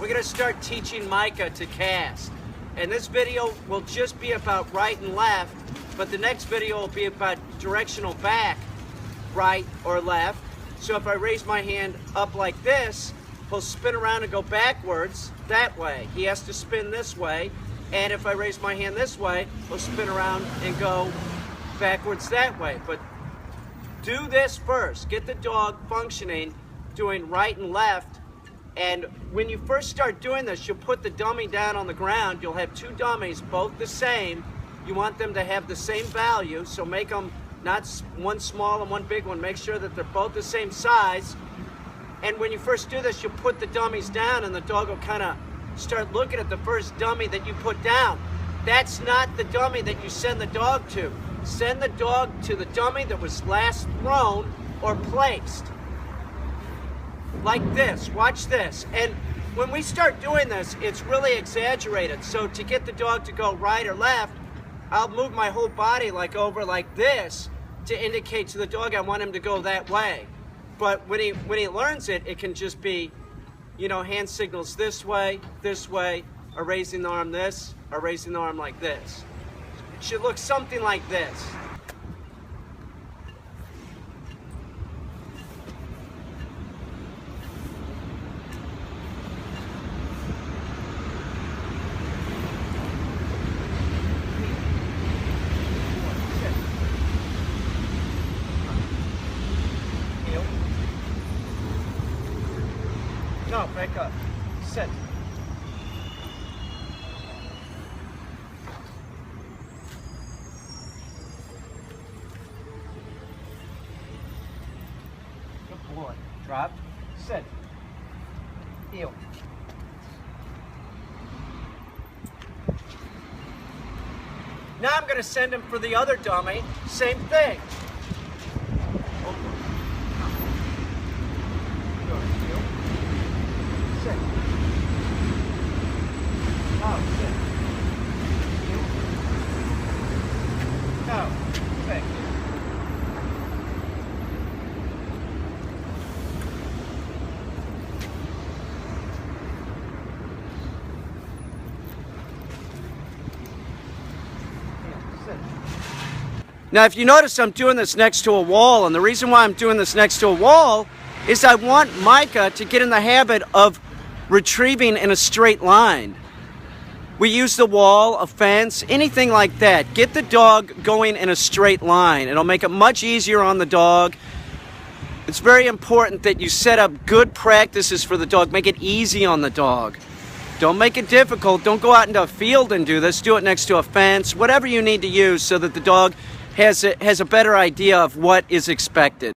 We're gonna start teaching Micah to cast. And this video will just be about right and left, but the next video will be about directional back, right or left. So if I raise my hand up like this, he'll spin around and go backwards that way. He has to spin this way. And if I raise my hand this way, he'll spin around and go backwards that way. But do this first. Get the dog functioning, doing right and left. And when you first start doing this, you'll put the dummy down on the ground. You'll have two dummies, both the same. You want them to have the same value, so make them not one small and one big one. Make sure that they're both the same size. And when you first do this, you put the dummies down and the dog will kind of start looking at the first dummy that you put down. That's not the dummy that you send the dog to. Send the dog to the dummy that was last thrown or placed. Like this, watch this. And when we start doing this, it's really exaggerated. So to get the dog to go right or left, I'll move my whole body like over like this to indicate to the dog I want him to go that way. But when he learns it, it can just be, you know, hand signals this way, or raising the arm this, or raising the arm like this. It should look something like this. No, back up. Sit. Good boy. Drop. Sit. Heel. Now I'm going to send him for the other dummy. Same thing. Now, if you notice, I'm doing this next to a wall, and the reason why I'm doing this next to a wall is I want Micah to get in the habit of retrieving in a straight line. We use the wall, a fence, anything like that. Get the dog going in a straight line. It'll make it much easier on the dog. It's very important that you set up good practices for the dog. Make it easy on the dog. Don't make it difficult. Don't go out into a field and do this. Do it next to a fence, whatever you need to use so that the dog has a better idea of what is expected.